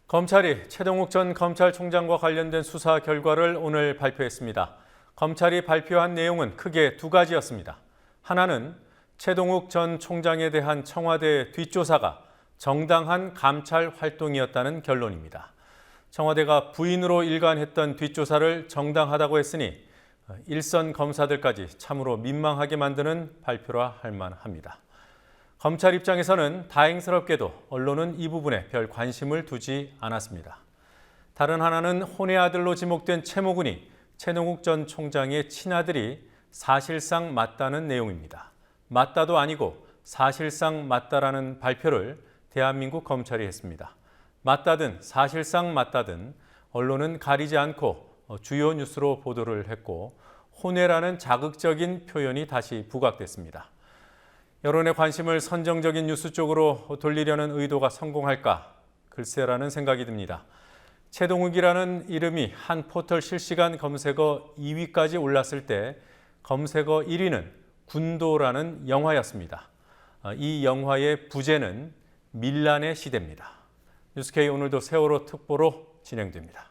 검찰이 최동욱 전 검찰총장과 관련된 수사 결과를 오늘 발표했습니다. 검찰이 발표한 내용은 크게 두 가지였습니다. 하나는 최동욱 전 총장에 대한 청와대 뒷조사가 정당한 감찰 활동이었다는 결론입니다. 청와대가 부인으로 일관했던 뒷조사를 정당하다고 했으니 일선 검사들까지 참으로 민망하게 만드는 발표라 할 만합니다. 검찰 입장에서는 다행스럽게도 언론은 이 부분에 별 관심을 두지 않았습니다. 다른 하나는 혼의 아들로 지목된 최모군이 최동욱 전 총장의 친아들이 사실상 맞다는 내용입니다. 맞다도 아니고 사실상 맞다라는 발표를 대한민국 검찰이 했습니다. 맞다든 사실상 맞다든 언론은 가리지 않고 주요 뉴스로 보도를 했고 혼외라는 자극적인 표현이 다시 부각됐습니다. 여론의 관심을 선정적인 뉴스 쪽으로 돌리려는 의도가 성공할까? 글쎄라는 생각이 듭니다. 최동욱이라는 이름이 한 포털 실시간 검색어 2위까지 올랐을 때 검색어 1위는 군도라는 영화였습니다. 이 영화의 부제는 밀란의 시대입니다. 뉴스K 오늘도 세월호 특보로 진행됩니다.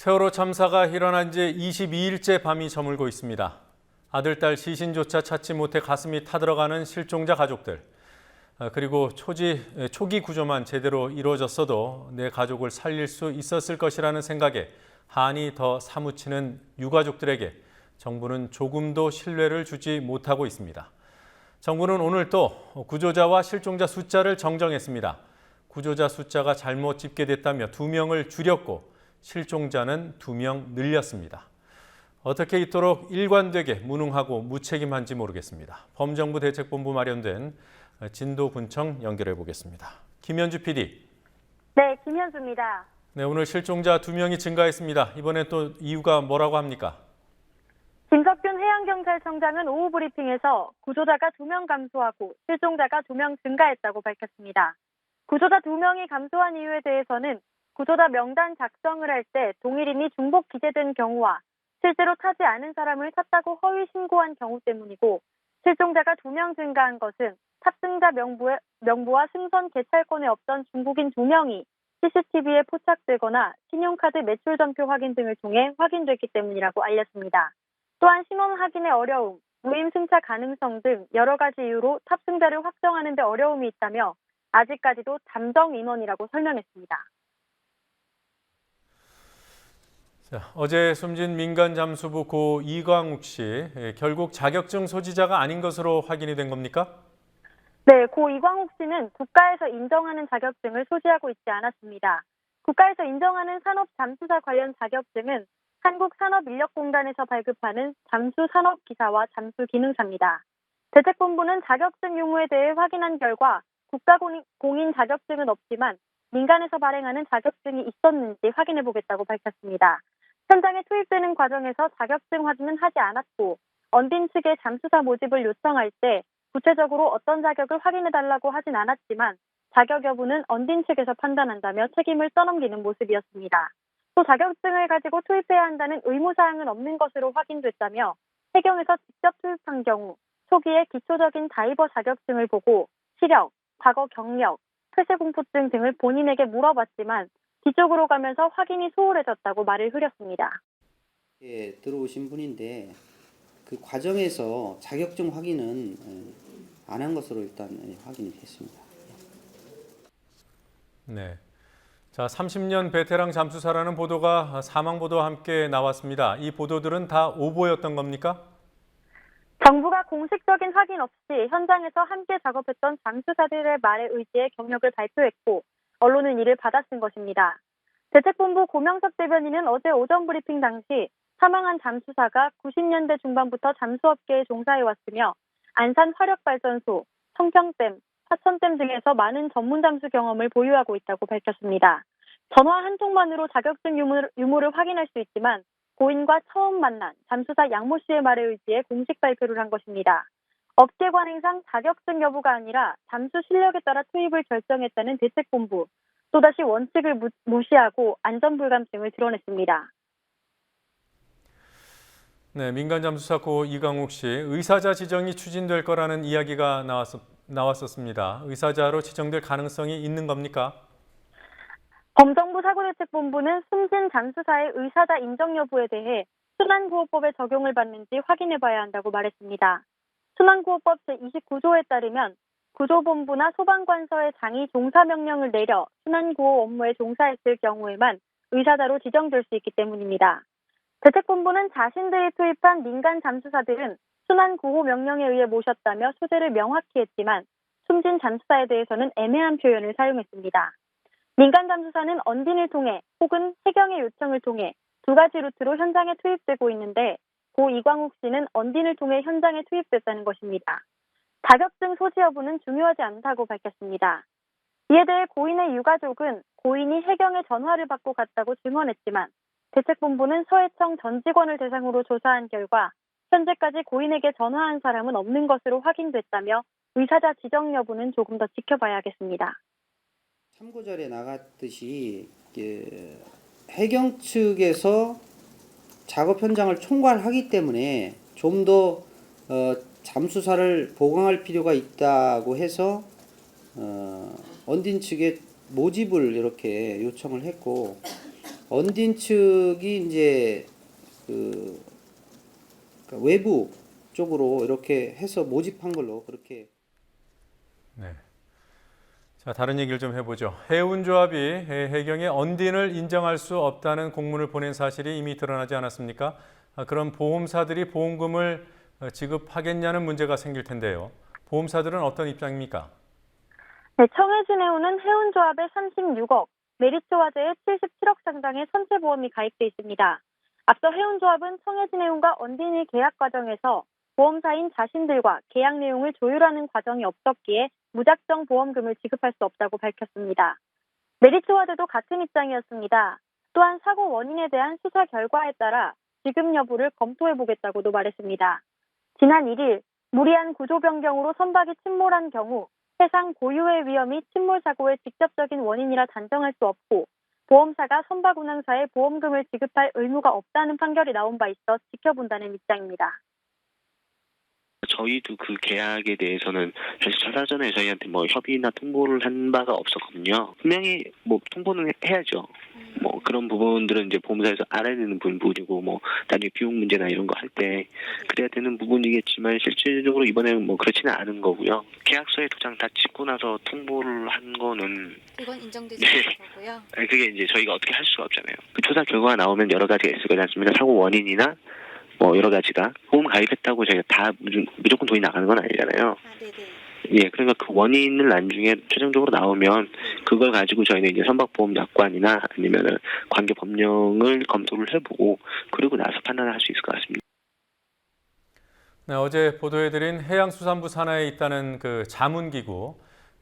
세월호 참사가 일어난 지 22일째 밤이 저물고 있습니다. 아들, 딸 시신조차 찾지 못해 가슴이 타들어가는 실종자 가족들. 그리고 초기 구조만 제대로 이루어졌어도 내 가족을 살릴 수 있었을 것이라는 생각에 한이 더 사무치는 유가족들에게 정부는 조금도 신뢰를 주지 못하고 있습니다. 정부는 오늘 또 구조자와 실종자 숫자를 정정했습니다. 구조자 숫자가 잘못 집계됐다며 2명을 줄였고 실종자는 2명 늘렸습니다. 어떻게 이토록 일관되게 무능하고 무책임한지 모르겠습니다. 범정부 대책본부 마련된 진도군청 연결해 보겠습니다. 김현주 PD. 네, 김현주입니다. 네, 오늘 실종자 2명이 증가했습니다. 이번에 또 이유가 뭐라고 합니까? 김석균 해양경찰청장은 오후 브리핑에서 구조자가 2명 감소하고 실종자가 2명 증가했다고 밝혔습니다. 구조자 2명이 감소한 이유에 대해서는 구조자 명단 작성을 할 때 동일인이 중복 기재된 경우와 실제로 타지 않은 사람을 탔다고 허위 신고한 경우 때문이고 실종자가 2명 증가한 것은 탑승자 명부와 승선 개찰권에 없던 중국인 2명이 CCTV에 포착되거나 신용카드 매출 전표 확인 등을 통해 확인됐기 때문이라고 알렸습니다. 또한 신원 확인의 어려움, 무임 승차 가능성 등 여러 가지 이유로 탑승자를 확정하는 데 어려움이 있다며 아직까지도 잠정 인원이라고 설명했습니다. 자, 어제 숨진 민간 잠수부 고 이광욱 씨, 결국 자격증 소지자가 아닌 것으로 확인이 된 겁니까? 네, 고 이광욱 씨는 국가에서 인정하는 자격증을 소지하고 있지 않았습니다. 국가에서 인정하는 산업잠수사 관련 자격증은 한국산업인력공단에서 발급하는 잠수산업기사와 잠수기능사입니다. 대책본부는 자격증 유무에 대해 확인한 결과 국가공인 자격증은 없지만 민간에서 발행하는 자격증이 있었는지 확인해보겠다고 밝혔습니다. 현장에 투입되는 과정에서 자격증 확인은 하지 않았고 언딘 측에 잠수사 모집을 요청할 때 구체적으로 어떤 자격을 확인해달라고 하진 않았지만 자격 여부는 언딘 측에서 판단한다며 책임을 떠넘기는 모습이었습니다. 또 자격증을 가지고 투입해야 한다는 의무사항은 없는 것으로 확인됐다며 해경에서 직접 투입한 경우 초기에 기초적인 다이버 자격증을 보고 시력, 과거 경력, 폐쇄공포증 등을 본인에게 물어봤지만 뒤쪽으로 가면서 확인이 소홀해졌다고 말을 흐렸습니다. 들어오신 분인데 그 과정에서 자격증 확인은 안 한 것으로 일단 확인이 됐습니다. 네. 자, 30년 베테랑 잠수사라는 보도가 사망 보도와 함께 나왔습니다. 이 보도들은 다 오보였던 겁니까? 정부가 공식적인 확인 없이 현장에서 함께 작업했던 잠수사들의 말에 의지해 경력을 발표했고 언론은 이를 받아쓴 것입니다. 대책본부 고명석 대변인은 어제 오전 브리핑 당시 사망한 잠수사가 90년대 중반부터 잠수업계에 종사해왔으며 안산 화력발전소, 청평댐, 화천댐 등에서 많은 전문 잠수 경험을 보유하고 있다고 밝혔습니다. 전화 한 통만으로 자격증 유무를 확인할 수 있지만 고인과 처음 만난 잠수사 양모 씨의 말에 의지해 공식 발표를 한 것입니다. 업계 관행상 자격증 여부가 아니라 잠수 실력에 따라 투입을 결정했다는 대책본부. 또다시 원칙을 무시하고 안전불감증을 드러냈습니다. 네, 민간 잠수사 고 이광욱 씨, 의사자 지정이 추진될 거라는 이야기가 나왔었습니다. 의사자로 지정될 가능성이 있는 겁니까? 범정부 사고대책본부는 숨진 잠수사의 의사자 인정 여부에 대해 순환구호법의 적용을 받는지 확인해봐야 한다고 말했습니다. 순환구호법 제29조에 따르면 구조본부나 소방관서의 장이 종사명령을 내려 순환구호 업무에 종사했을 경우에만 의사자로 지정될 수 있기 때문입니다. 대책본부는 자신들이 투입한 민간 잠수사들은 순환구호 명령에 의해 모셨다며 소재를 명확히 했지만 숨진 잠수사에 대해서는 애매한 표현을 사용했습니다. 민간 잠수사는 언딘을 통해 혹은 해경의 요청을 통해 두 가지 루트로 현장에 투입되고 있는데 고 이광욱 씨는 언딘을 통해 현장에 투입됐다는 것입니다. 자격증 소지 여부는 중요하지 않다고 밝혔습니다. 이에 대해 고인의 유가족은 고인이 해경에 전화를 받고 갔다고 증언했지만 대책본부는 서해청 전 직원을 대상으로 조사한 결과 현재까지 고인에게 전화한 사람은 없는 것으로 확인됐다며 의사자 지정 여부는 조금 더 지켜봐야겠습니다. 참고절에 나갔듯이 해경 측에서 작업 현장을 총괄하기 때문에 좀 더 잠수사를 보강할 필요가 있다고 해서 언딘 측에 모집을 이렇게 요청을 했고 언딘 측이 이제 그러니까 외부 쪽으로 이렇게 해서 모집한 걸로 그렇게. 네. 자, 다른 얘기를 좀 해보죠. 해운조합이 해경에 언딘을 인정할 수 없다는 공문을 보낸 사실이 이미 드러나지 않았습니까? 그럼 보험사들이 보험금을 지급하겠냐는 문제가 생길 텐데요. 보험사들은 어떤 입장입니까? 네, 청해진해운은 해운조합에 36억, 메리츠화재에 77억 상당의 선체보험이 가입돼 있습니다. 앞서 해운조합은 청해진해운과 언딘의 계약 과정에서 보험사인 자신들과 계약 내용을 조율하는 과정이 없었기에 무작정 보험금을 지급할 수 없다고 밝혔습니다. 메리츠화재도 같은 입장이었습니다. 또한 사고 원인에 대한 수사 결과에 따라 지급 여부를 검토해보겠다고도 말했습니다. 지난 1일 무리한 구조 변경으로 선박이 침몰한 경우 해상 고유의 위험이 침몰 사고의 직접적인 원인이라 단정할 수 없고 보험사가 선박 운항사에 보험금을 지급할 의무가 없다는 판결이 나온 바 있어 지켜본다는 입장입니다. 저희도 그 계약에 대해서는 사실 사전에 저희한테 뭐 협의나 통보를 한 바가 없었거든요. 분명히 뭐 통보는 해야죠. 뭐 그런 부분들은 이제 보험사에서 알아야 되는 부분이고 뭐 나중에 비용 문제나 이런 거 할 때 그래야 되는 부분이겠지만 실질적으로 이번에는 뭐 그렇지는 않은 거고요. 계약서에 도장 다 찍고 나서 통보를 한 거는 그건 인정되지 않는 거고요. 그게 이제 저희가 어떻게 할 수가 없잖아요. 그 조사 결과가 나오면 여러 가지가 있을 거지 않습니까? 사고 원인이나 뭐 여러 가지가 보험 가입했다고 저희가 다 무조건 돈이 나가는 건 아니잖아요. 아, 네네. 예, 그러니까 그 원인을 나중에 최종적으로 나오면 그걸 가지고 저희는 이제 선박보험 약관이나 아니면은 관계 법령을 검토를 해보고 그리고 나서 판단을 할 수 있을 것 같습니다. 네, 어제 보도해드린 해양수산부 산하에 있다는 그 자문기구,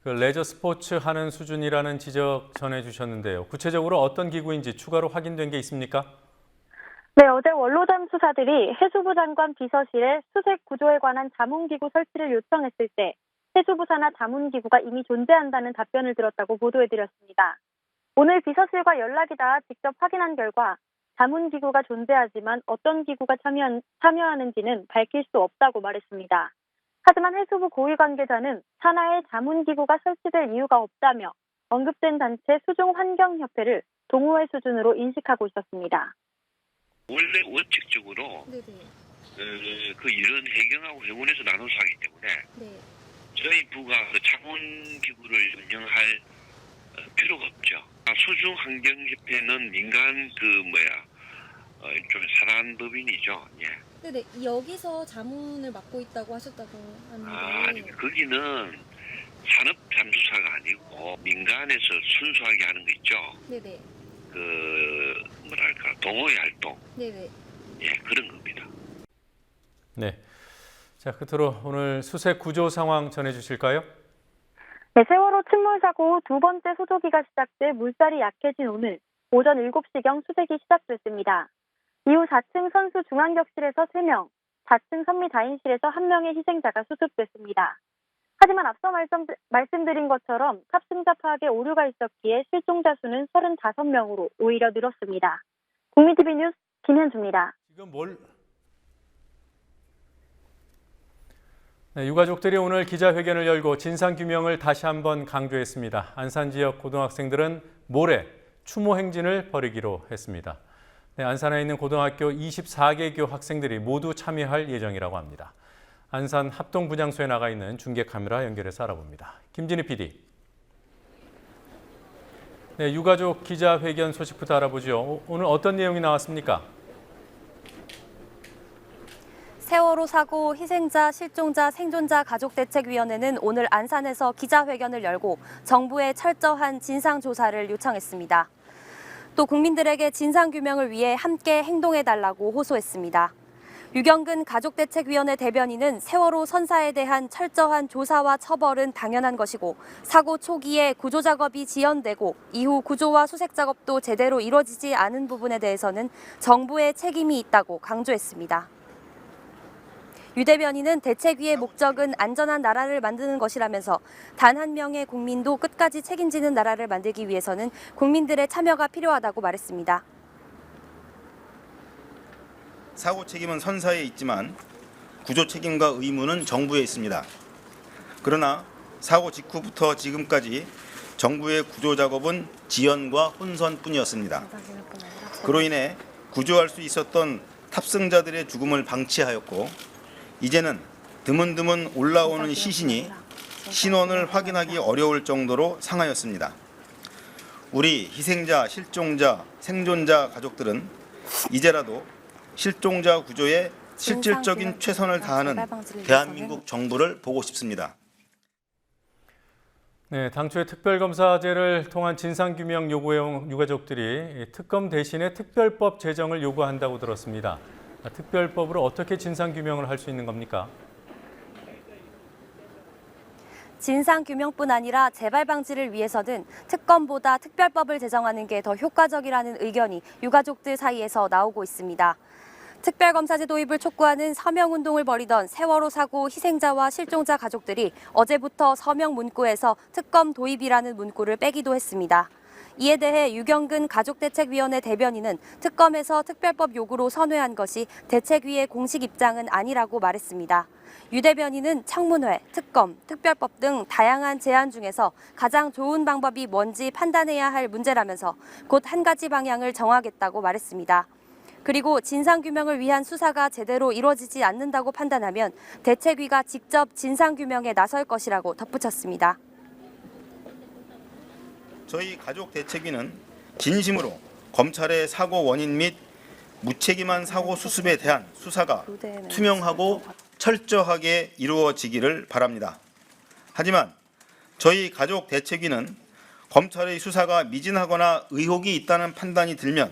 그 레저 스포츠 하는 수준이라는 지적 전해주셨는데요. 구체적으로 어떤 기구인지 추가로 확인된 게 있습니까? 네, 어제 원로잠 수사들이 해수부 장관 비서실에 수색 구조에 관한 자문기구 설치를 요청했을 때 해수부 산하 자문기구가 이미 존재한다는 답변을 들었다고 보도해드렸습니다. 오늘 비서실과 연락이 닿아 직접 확인한 결과 자문기구가 존재하지만 어떤 기구가 참여하는지는 밝힐 수 없다고 말했습니다. 하지만 해수부 고위 관계자는 산하에 자문기구가 설치될 이유가 없다며 언급된 단체 수중환경협회를 동호회 수준으로 인식하고 있었습니다. 원래 원칙적으로 네네. 그 일은 해경하고 해군에서 나눠서 하기 때문에 네. 저희 부가 그 자문기구를 운영할 필요가 없죠. 수중환경협회는 민간 좀 사람 법인이죠. 예. 네네, 여기서 자문을 맡고 있다고 하셨다고 아니, 하는데. 거기는 산업잠수사가 아니고 민간에서 순수하게 하는 거 있죠. 네네. 동호회 활동. 네네. 예, 그런 겁니다. 네. 자, 끝으로 오늘 수색 구조 상황 전해주실까요? 네, 세월호 침몰 사고 후 두 번째 소조기가 시작돼 물살이 약해진 오늘 오전 7시경 수색이 시작됐습니다. 이후 4층 선수 중앙격실에서 3명, 4층 선미다인실에서 1명의 희생자가 수습됐습니다. 하지만 앞서 말씀드린 것처럼 탑승자 파악에 오류가 있었기에 실종자 수는 35명으로 오히려 늘었습니다. 국민TV 뉴스 김현주입니다. 지금 네, 유가족들이 오늘 기자회견을 열고 진상규명을 다시 한번 강조했습니다. 안산 지역 고등학생들은 모레 추모 행진을 벌이기로 했습니다. 네, 안산에 있는 고등학교 24개교 학생들이 모두 참여할 예정이라고 합니다. 안산 합동분향소에 나가 있는 중계 카메라 연결해서 알아봅니다. 김진희 PD. 네, 유가족 기자회견 소식부터 알아보죠. 오늘 어떤 내용이 나왔습니까? 세월호 사고 희생자, 실종자, 생존자 가족대책위원회는 오늘 안산에서 기자회견을 열고 정부에 철저한 진상조사를 요청했습니다. 또 국민들에게 진상규명을 위해 함께 행동해달라고 호소했습니다. 유경근 가족대책위원회 대변인은 세월호 선사에 대한 철저한 조사와 처벌은 당연한 것이고 사고 초기에 구조작업이 지연되고 이후 구조와 수색작업도 제대로 이뤄지지 않은 부분에 대해서는 정부의 책임이 있다고 강조했습니다. 유 대변인은 대책위의 목적은 안전한 나라를 만드는 것이라면서 단 한 명의 국민도 끝까지 책임지는 나라를 만들기 위해서는 국민들의 참여가 필요하다고 말했습니다. 사고 책임은 선사에 있지만 구조 책임과 의무는 정부에 있습니다. 그러나 사고 직후부터 지금까지 정부의 구조 작업은 지연과 혼선뿐이었습니다. 그로 인해 구조할 수 있었던 탑승자들의 죽음을 방치하였고 이제는 드문드문 올라오는 시신이 신원을 확인하기 어려울 정도로 상하였습니다. 우리 희생자, 실종자, 생존자 가족들은 이제라도 실종자 구조에 실질적인 최선을 다하는 대한민국 정부를 보고 싶습니다. 네, 당초에 특별검사제를 통한 진상규명 요구해온 유가족들이 특검 대신에 특별법 제정을 요구한다고 들었습니다. 특별법으로 어떻게 진상규명을 할 수 있는 겁니까? 진상규명뿐 아니라 재발 방지를 위해서는 특검보다 특별법을 제정하는 게 더 효과적이라는 의견이 유가족들 사이에서 나오고 있습니다. 특별검사제 도입을 촉구하는 서명운동을 벌이던 세월호 사고 희생자와 실종자 가족들이 어제부터 서명 문구에서 특검 도입이라는 문구를 빼기도 했습니다. 이에 대해 유경근 가족대책위원회 대변인은 특검에서 특별법 요구로 선회한 것이 대책위의 공식 입장은 아니라고 말했습니다. 유 대변인은 청문회, 특검, 특별법 등 다양한 제안 중에서 가장 좋은 방법이 뭔지 판단해야 할 문제라면서 곧 한 가지 방향을 정하겠다고 말했습니다. 그리고 진상규명을 위한 수사가 제대로 이루어지지 않는다고 판단하면 대책위가 직접 진상규명에 나설 것이라고 덧붙였습니다. 저희 가족대책위는 진심으로 검찰의 사고 원인 및 무책임한 사고 수습에 대한 수사가 투명하고 철저하게 이루어지기를 바랍니다. 하지만 저희 가족대책위는 검찰의 수사가 미진하거나 의혹이 있다는 판단이 들면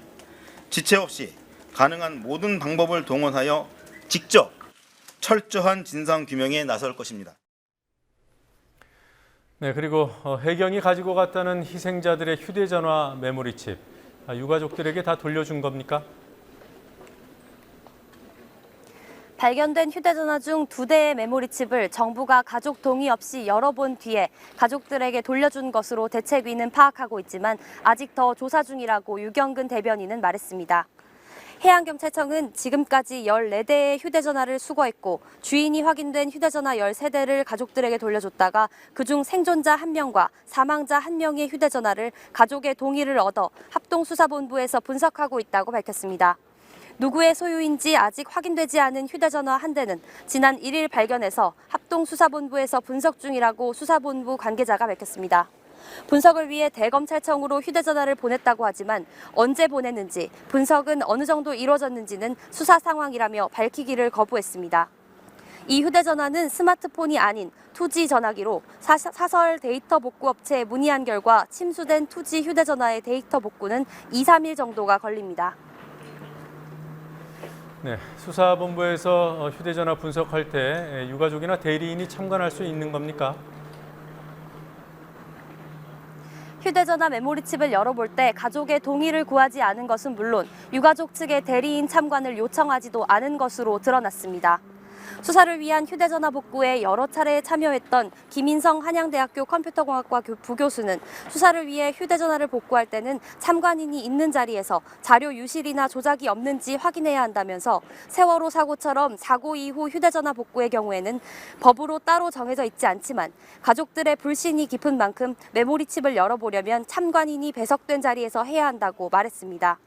지체 없이 가능한 모든 방법을 동원하여 직접 철저한 진상규명에 나설 것입니다. 네, 그리고 해경이 가지고 갔다는 희생자들의 휴대전화 메모리칩, 유가족들에게 다 돌려준 겁니까? 발견된 휴대전화 중 2대의 메모리칩을 정부가 가족 동의 없이 열어본 뒤에 가족들에게 돌려준 것으로 대책위는 파악하고 있지만 아직 더 조사 중이라고 유경근 대변인은 말했습니다. 해양경찰청은 지금까지 14대의 휴대전화를 수거했고 주인이 확인된 휴대전화 13대를 가족들에게 돌려줬다가 그중 생존자 1명과 사망자 1명의 휴대전화를 가족의 동의를 얻어 합동수사본부에서 분석하고 있다고 밝혔습니다. 누구의 소유인지 아직 확인되지 않은 휴대전화 1대는 지난 1일 발견해서 합동수사본부에서 분석 중이라고 수사본부 관계자가 밝혔습니다. 분석을 위해 대검찰청으로 휴대전화를 보냈다고 하지만 언제 보냈는지, 분석은 어느 정도 이루어졌는지는 수사 상황이라며 밝히기를 거부했습니다. 이 휴대전화는 스마트폰이 아닌 2G 전화기로 사설 데이터 복구 업체에 문의한 결과 침수된 2G 휴대전화의 데이터 복구는 2-3일 정도가 걸립니다. 네, 수사본부에서 휴대전화 분석할 때 유가족이나 대리인이 참관할 수 있는 겁니까? 휴대전화 메모리칩을 열어볼 때 가족의 동의를 구하지 않은 것은 물론 유가족 측의 대리인 참관을 요청하지도 않은 것으로 드러났습니다. 수사를 위한 휴대전화 복구에 여러 차례 참여했던 김인성 한양대학교 컴퓨터공학과 부교수는 수사를 위해 휴대전화를 복구할 때는 참관인이 있는 자리에서 자료 유실이나 조작이 없는지 확인해야 한다면서 세월호 사고처럼 사고 이후 휴대전화 복구의 경우에는 법으로 따로 정해져 있지 않지만 가족들의 불신이 깊은 만큼 메모리칩을 열어보려면 참관인이 배석된 자리에서 해야 한다고 말했습니다.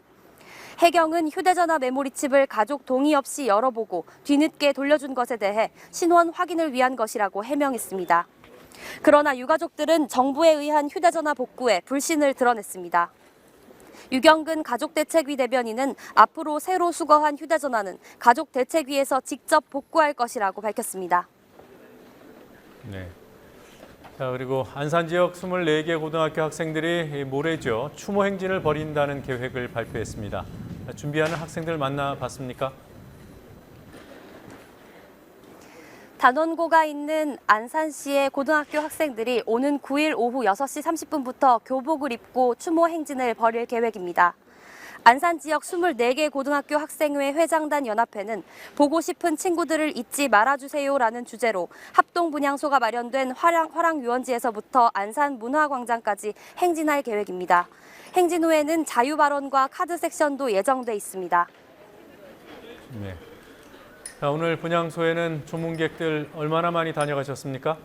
해경은 휴대전화 메모리칩을 가족 동의 없이 열어보고 뒤늦게 돌려준 것에 대해 신원 확인을 위한 것이라고 해명했습니다. 그러나 유가족들은 정부에 의한 휴대전화 복구에 불신을 드러냈습니다. 유경근 가족대책위 대변인은 앞으로 새로 수거한 휴대전화는 가족대책위에서 직접 복구할 것이라고 밝혔습니다. 네. 자, 그리고 안산 지역 24개 고등학교 학생들이 모레죠. 추모 행진을 벌인다는 계획을 발표했습니다. 준비하는 학생들 만나봤습니까? 단원고가 있는 안산시의 고등학교 학생들이 오는 9일 오후 6시 30분부터 교복을 입고 추모 행진을 벌일 계획입니다. 안산 지역 24개 고등학교 학생회 회장단 연합회는 보고 싶은 친구들을 잊지 말아주세요라는 주제로 합동분향소가 마련된 화랑유원지에서부터 안산 문화광장까지 행진할 계획입니다. 행진 후에는 자유발언과 카드 섹션도 예정돼 있습니다. 네. 자, 오늘 분향소에는 조문객들 얼마나 많이 다녀가셨습니까?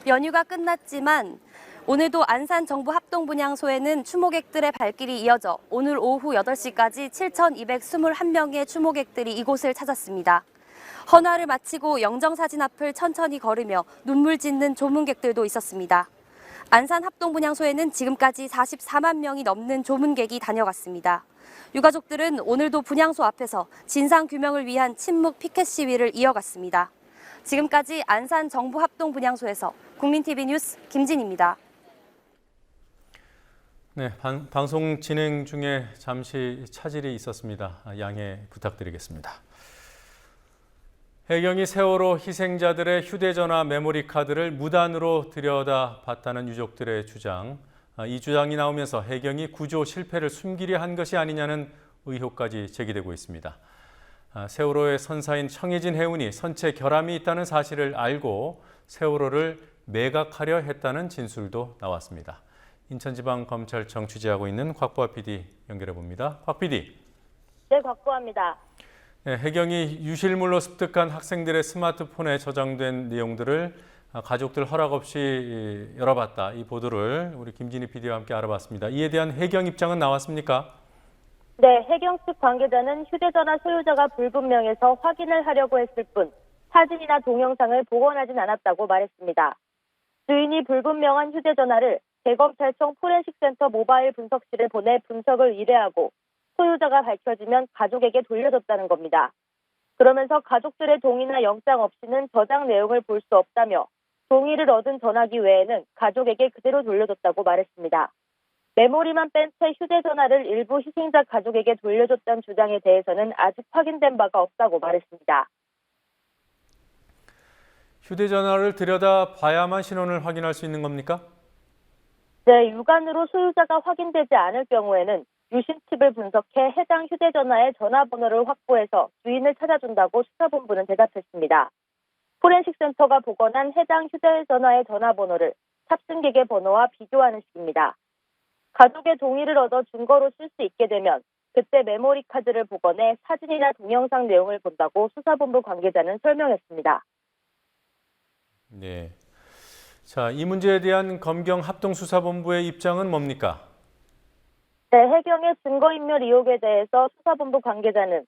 연휴가 끝났지만 오늘도 안산 정부 합동분향소에는 추모객들의 발길이 이어져 오늘 오후 8시까지 7,221명의 추모객들이 이곳을 찾았습니다. 헌화를 마치고 영정사진 앞을 천천히 걸으며 눈물 짓는 조문객들도 있었습니다. 안산 합동분향소에는 지금까지 44만 명이 넘는 조문객이 다녀갔습니다. 유가족들은 오늘도 분향소 앞에서 진상규명을 위한 침묵 피켓 시위를 이어갔습니다. 지금까지 안산 정부 합동분향소에서 국민TV 뉴스 김진입니다. 네, 방송 진행 중에 잠시 차질이 있었습니다. 양해 부탁드리겠습니다. 해경이 세월호 희생자들의 휴대전화 메모리 카드를 무단으로 들여다봤다는 유족들의 주장. 이 주장이 나오면서 해경이 구조 실패를 숨기려 한 것이 아니냐는 의혹까지 제기되고 있습니다. 세월호의 선사인 청해진 해운이 선체 결함이 있다는 사실을 알고 세월호를 매각하려 했다는 진술도 나왔습니다. 인천지방검찰청 취재하고 있는 곽보아 PD 연결해 봅니다. 곽 PD. 네, 곽보아입니다. 네, 해경이 유실물로 습득한 학생들의 스마트폰에 저장된 내용들을 가족들 허락 없이 열어봤다. 이 보도를 우리 김진희 PD와 함께 알아봤습니다. 이에 대한 해경 입장은 나왔습니까? 네, 해경 측 관계자는 휴대전화 소유자가 불분명해서 확인을 하려고 했을 뿐 사진이나 동영상을 복원하진 않았다고 말했습니다. 주인이 불분명한 휴대전화를 대검찰청 포렌식센터 모바일 분석실에 보내 분석을 의뢰하고 소유자가 밝혀지면 가족에게 돌려줬다는 겁니다. 그러면서 가족들의 동의나 영장 없이는 저장 내용을 볼 수 없다며 동의를 얻은 전화기 외에는 가족에게 그대로 돌려줬다고 말했습니다. 메모리만 뺀 채 휴대전화를 일부 희생자 가족에게 돌려줬다는 주장에 대해서는 아직 확인된 바가 없다고 말했습니다. 휴대전화를 들여다봐야만 신원을 확인할 수 있는 겁니까? 네, 육안으로 소유자가 확인되지 않을 경우에는 유심칩을 분석해 해당 휴대전화의 전화번호를 확보해서 주인을 찾아준다고 수사본부는 대답했습니다. 포렌식센터가 복원한 해당 휴대전화의 전화번호를 탑승객의 번호와 비교하는 식입니다. 가족의 동의를 얻어 증거로 쓸 수 있게 되면 그때 메모리 카드를 복원해 사진이나 동영상 내용을 본다고 수사본부 관계자는 설명했습니다. 네. 자, 이 문제에 대한 검경 합동수사본부의 입장은 뭡니까? 네, 해경의 증거인멸 의혹에 대해서 수사본부 관계자는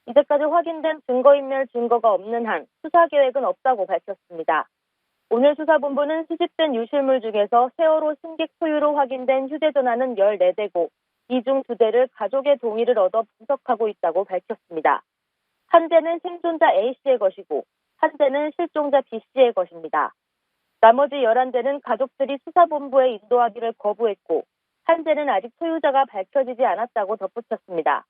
이제까지 확인된 증거인멸 증거가 없는 한 수사 계획은 없다고 밝혔습니다. 오늘 수사본부는 수집된 유실물 중에서 세월호 승객 소유로 확인된 휴대전화는 14대고 이 중 2대를 가족의 동의를 얻어 분석하고 있다고 밝혔습니다. 한 대는 생존자 A씨의 것이고 한 대는 실종자 B씨의 것입니다. 나머지 11대는 가족들이 수사본부에 인도하기를 거부했고 한 대는 아직 소유자가 밝혀지지 않았다고 덧붙였습니다.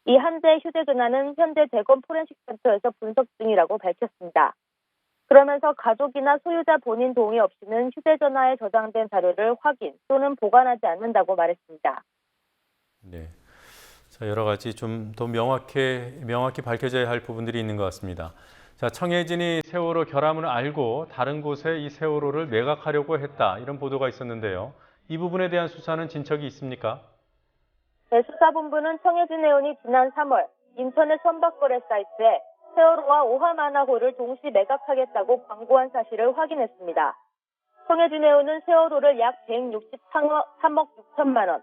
이 한 대 휴대전화는 현대 대검 포렌식센터에서 분석 중이라고 밝혔습니다. 그러면서 가족이나 소유자 본인 동의 없이는 휴대전화에 저장된 자료를 확인 또는 보관하지 않는다고 말했습니다. 네. 자, 여러 가지 좀 더 명확히 밝혀져야 할 부분들이 있는 것 같습니다. 자, 청해진이 세월호 결함을 알고 다른 곳에 이 세월호를 매각하려고 했다. 이런 보도가 있었는데요. 이 부분에 대한 수사는 진척이 있습니까? 네, 수사본부는 청해진 해운이 지난 3월 인터넷 선박거래 사이트에 세월호와 오하마나호를 동시 매각하겠다고 광고한 사실을 확인했습니다. 청해진 해운은 세월호를 약 163억 6천만 원,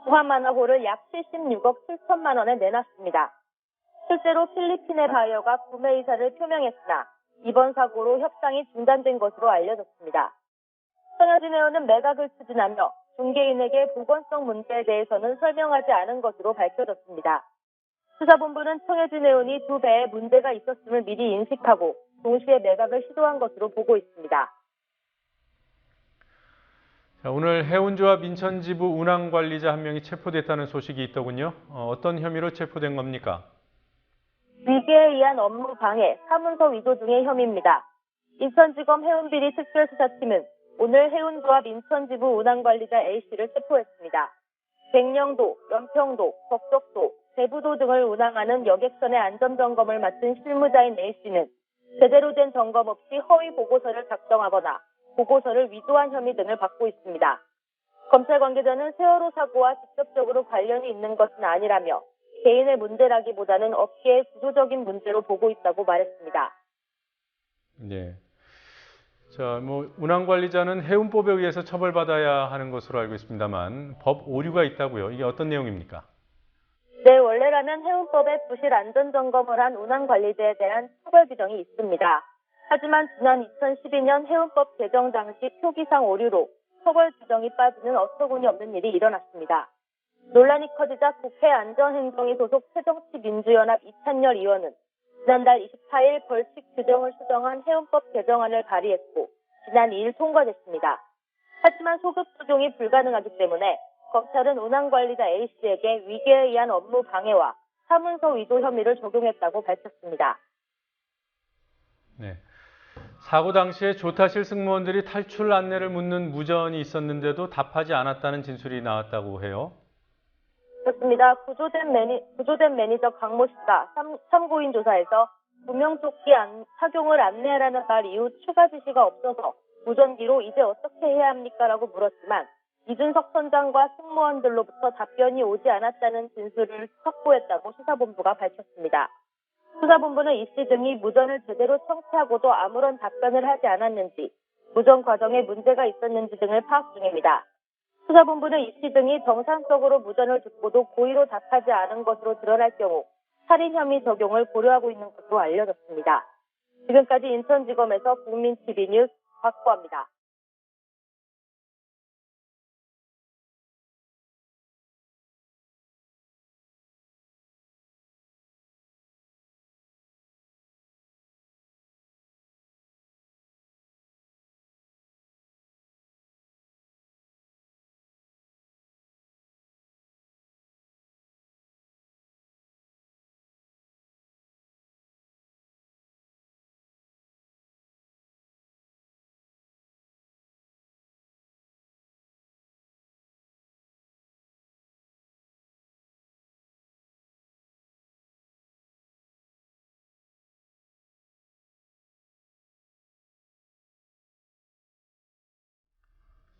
오하마나호를 약 76억 7천만 원에 내놨습니다. 실제로 필리핀의 바이어가 구매 의사를 표명했으나 이번 사고로 협상이 중단된 것으로 알려졌습니다. 청해진 해운은 매각을 추진하며 중개인에게 보건성 문제에 대해서는 설명하지 않은 것으로 밝혀졌습니다. 수사본부는 청해진 해운이 2배에 문제가 있었음을 미리 인식하고 동시에 매각을 시도한 것으로 보고 있습니다. 자, 오늘 해운조합 인천지부 운항관리자 한 명이 체포됐다는 소식이 있더군요. 어떤 혐의로 체포된 겁니까? 위계에 의한 업무 방해, 사문서 위조 등의 혐의입니다. 인천지검 해운비리 특별수사팀은 오늘 해운조합 인천지부 운항관리자 A씨를 체포했습니다. 백령도, 연평도, 적적도, 대부도 등을 운항하는 여객선의 안전점검을 맡은 실무자인 A씨는 제대로 된 점검 없이 허위 보고서를 작성하거나 보고서를 위조한 혐의 등을 받고 있습니다. 검찰 관계자는 세월호 사고와 직접적으로 관련이 있는 것은 아니라며 개인의 문제라기보다는 업계의 구조적인 문제로 보고 있다고 말했습니다. 네. 자, 운항관리자는 해운법에 의해서 처벌받아야 하는 것으로 알고 있습니다만 법 오류가 있다고요. 이게 어떤 내용입니까? 네, 원래라면 해운법에 부실 안전점검을 한 운항관리자에 대한 처벌 규정이 있습니다. 하지만 지난 2012년 해운법 제정 당시 표기상 오류로 처벌 규정이 빠지는 어처구니 없는 일이 일어났습니다. 논란이 커지자 국회 안전행정위 소속 새정치민주연합 이찬열 의원은 지난달 24일 벌칙 규정을 수정한 해운법 개정안을 발의했고 지난 2일 통과됐습니다. 하지만 소급 적용이 불가능하기 때문에 검찰은 운항관리자 A씨에게 위계에 의한 업무 방해와 사문서 위조 혐의를 적용했다고 밝혔습니다. 네. 사고 당시에 조타실 승무원들이 탈출 안내를 묻는 무전이 있었는데도 답하지 않았다는 진술이 나왔다고 해요. 그렇습니다. 구조된 매니저 강모 씨가 참고인 조사에서 구명조끼 착용을 안내하라는 말 이후 추가 지시가 없어서 무전기로 이제 어떻게 해야 합니까? 라고 물었지만 이준석 선장과 승무원들로부터 답변이 오지 않았다는 진술을 확보했다고 수사본부가 밝혔습니다. 수사본부는 이 씨 등이 무전을 제대로 청취하고도 아무런 답변을 하지 않았는지, 무전 과정에 문제가 있었는지 등을 파악 중입니다. 수사본부는 이 씨 등이 정상적으로 무전을 듣고도 고의로 답하지 않은 것으로 드러날 경우 살인 혐의 적용을 고려하고 있는 것으로 알려졌습니다. 지금까지 인천지검에서 국민TV 뉴스 박보아입니다.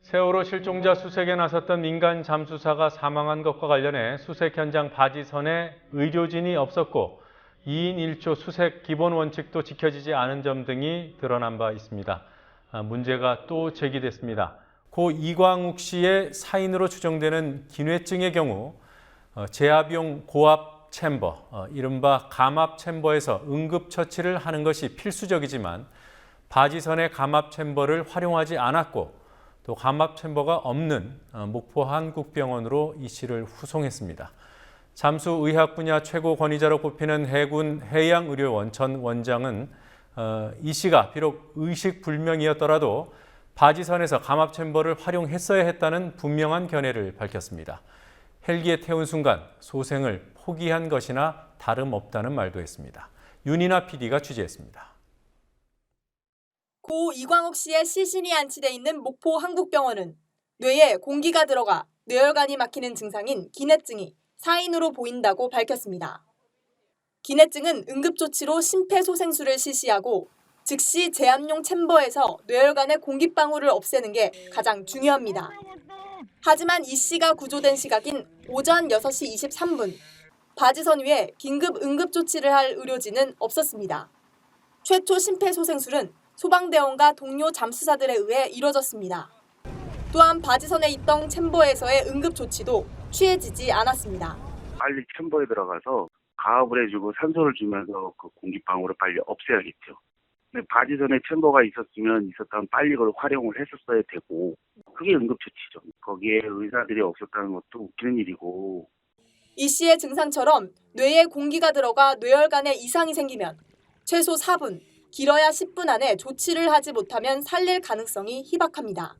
세월호 실종자 수색에 나섰던 민간 잠수사가 사망한 것과 관련해 수색 현장 바지선에 의료진이 없었고 2인 1조 수색 기본 원칙도 지켜지지 않은 점 등이 드러난 바 있습니다. 문제가 또 제기됐습니다. 고 이광욱 씨의 사인으로 추정되는 기뇌증의 경우 제압용 고압 챔버, 이른바 감압 챔버에서 응급처치를 하는 것이 필수적이지만 바지선의 감압 챔버를 활용하지 않았고 또 감압 챔버가 없는 목포 한국병원으로 이 씨를 후송했습니다. 잠수 의학 분야 최고 권위자로 꼽히는 해군 해양의료원 전 원장은 이 씨가 비록 의식불명이었더라도 바지선에서 감압 챔버를 활용했어야 했다는 분명한 견해를 밝혔습니다. 헬기에 태운 순간 소생을 포기한 것이나 다름없다는 말도 했습니다. 윤이나 PD가 취재했습니다. 고 이광욱 씨의 시신이 안치돼 있는 목포 한국병원은 뇌에 공기가 들어가 뇌혈관이 막히는 증상인 기내증이 사인으로 보인다고 밝혔습니다. 기내증은 응급조치로 심폐소생술을 실시하고 즉시 제압용 챔버에서 뇌혈관의 공기방울을 없애는 게 가장 중요합니다. 하지만 이 씨가 구조된 시각인 오전 6시 23분, 바지선 위에 긴급 응급조치를 할 의료진은 없었습니다. 최초 심폐소생술은 소방대원과 동료 잠수사들에 의해 이뤄졌습니다. 또한 바지선에 있던 챔버에서의 응급조치도 취해지지 않았습니다. 빨리 챔버에 들어가서 가압을 해주고 산소를 주면서 그 공기방울을 빨리 없애야겠죠. 근데 바지선에 챔버가 있었다면 빨리 그걸 활용을 했었어야 되고 그게 응급조치죠. 거기에 의사들이 없었다는 것도 웃기는 일이고. 이 씨의 증상처럼 뇌에 공기가 들어가 뇌혈관에 이상이 생기면 최소 4분, 길어야 10분 안에 조치를 하지 못하면 살릴 가능성이 희박합니다.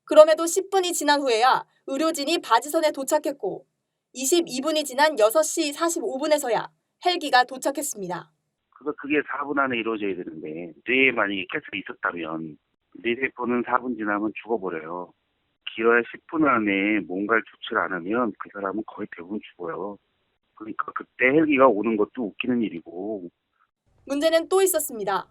그럼에도 10분이 지난 후에야 의료진이 바지선에 도착했고 22분이 지난 6시 45분에서야 헬기가 도착했습니다. 그게 4분 안에 이루어져야 되는데 뇌에 만약에 가스가 있었다면 뇌세포는 4분 지나면 죽어버려요. 길어야 10분 안에 뭔가를 조치를 안 하면 그 사람은 거의 대부분 죽어요. 그러니까 그때 헬기가 오는 것도 웃기는 일이고. 문제는 또 있었습니다.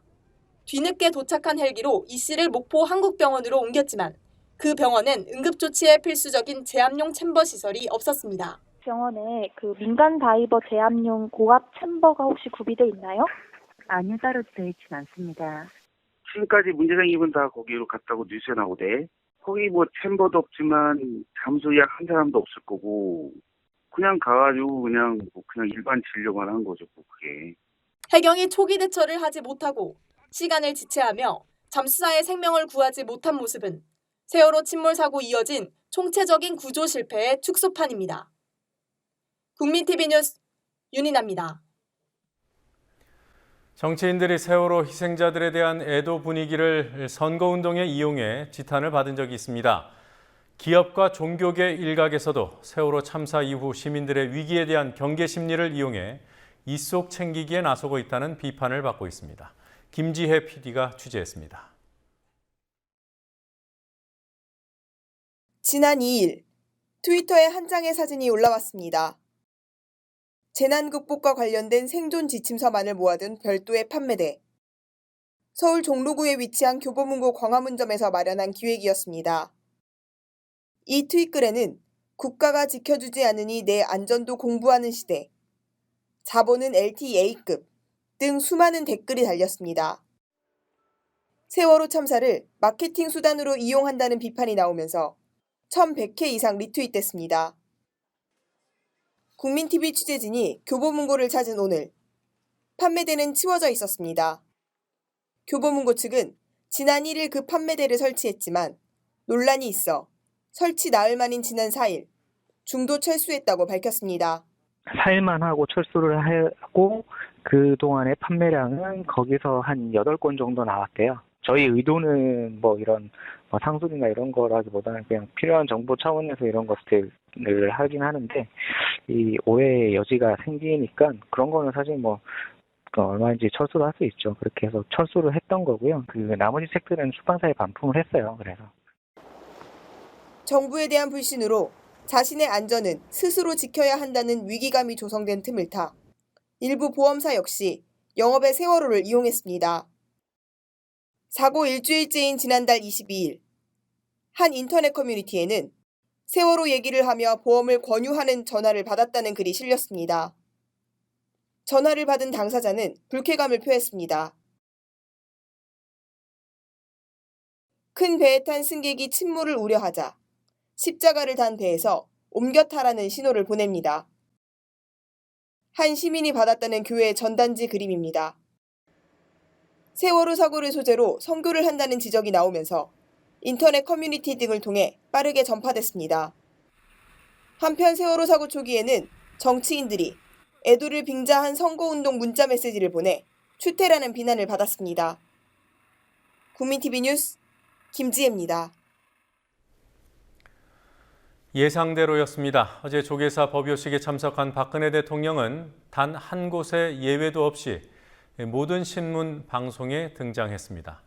뒤늦게 도착한 헬기로 이 씨를 목포 한국병원으로 옮겼지만 그 병원엔 응급조치에 필수적인 제압용 챔버 시설이 없었습니다. 병원에 그 민간 다이버 제압용 고압 챔버가 혹시 구비돼 있나요? 아니요, 따로 되어 있진 않습니다. 지금까지 문제 생기면 다 거기로 갔다고 뉴스에 나오대. 거기 챔버도 없지만 잠수약 한 사람도 없을 거고 그냥 가가지고 그냥 일반 진료만 한 거죠, 그게. 해경이 초기 대처를 하지 못하고 시간을 지체하며 잠수사의 생명을 구하지 못한 모습은 세월호 침몰 사고 이어진 총체적인 구조 실패의 축소판입니다. 국민TV 뉴스 윤이나입니다. 정치인들이 세월호 희생자들에 대한 애도 분위기를 선거운동에 이용해 지탄을 받은 적이 있습니다. 기업과 종교계 일각에서도 세월호 참사 이후 시민들의 위기에 대한 경계 심리를 이용해 입속 챙기기에 나서고 있다는 비판을 받고 있습니다. 김지혜 PD가 취재했습니다. 지난 2일 트위터에 한 장의 사진이 올라왔습니다. 재난 극복과 관련된 생존 지침서만을 모아둔 별도의 판매대. 서울 종로구에 위치한 교보문고 광화문점에서 마련한 기획이었습니다. 이 트윗글에는 국가가 지켜주지 않으니 내 안전도 공부하는 시대, 자본은 LTA급 등 수많은 댓글이 달렸습니다. 세월호 참사를 마케팅 수단으로 이용한다는 비판이 나오면서 1,100회 이상 리트윗됐습니다. 국민TV 취재진이 교보문고를 찾은 오늘, 판매대는 치워져 있었습니다. 교보문고 측은 지난 1일 그 판매대를 설치했지만 논란이 있어 설치 나흘 만인 지난 4일 중도 철수했다고 밝혔습니다. 4일만 하고 철수를 하고 그동안의 판매량은 거기서 한 8건 정도 나왔대요. 저희 의도는 이런 상술이나 이런 거라기보다는 그냥 필요한 정보 차원에서 이런 것들을 하긴 하는데 이 오해의 여지가 생기니까 그런 거는 사실 얼마인지 철수를 할 수 있죠. 그렇게 해서 철수를 했던 거고요. 그 나머지 책들은出版사에 반품을 했어요. 그래서 정부에 대한 불신으로 자신의 안전은 스스로 지켜야 한다는 위기감이 조성된 틈을 타 일부 보험사 역시 영업의 세월호를 이용했습니다. 사고 일주일째인 지난달 22일, 한 인터넷 커뮤니티에는 세월호 얘기를 하며 보험을 권유하는 전화를 받았다는 글이 실렸습니다. 전화를 받은 당사자는 불쾌감을 표했습니다. 큰 배에 탄 승객이 침몰을 우려하자 십자가를 단 배에서 옮겨 타라는 신호를 보냅니다. 한 시민이 받았다는 교회의 전단지 그림입니다. 세월호 사고를 소재로 선교를 한다는 지적이 나오면서 인터넷 커뮤니티 등을 통해 빠르게 전파됐습니다. 한편 세월호 사고 초기에는 정치인들이 애도를 빙자한 선거운동 문자 메시지를 보내 추태라는 비난을 받았습니다. 국민TV 뉴스 김지혜입니다. 예상대로였습니다. 어제 조계사 법요식에 참석한 박근혜 대통령은 단 한 곳의 예외도 없이 모든 신문 방송에 등장했습니다.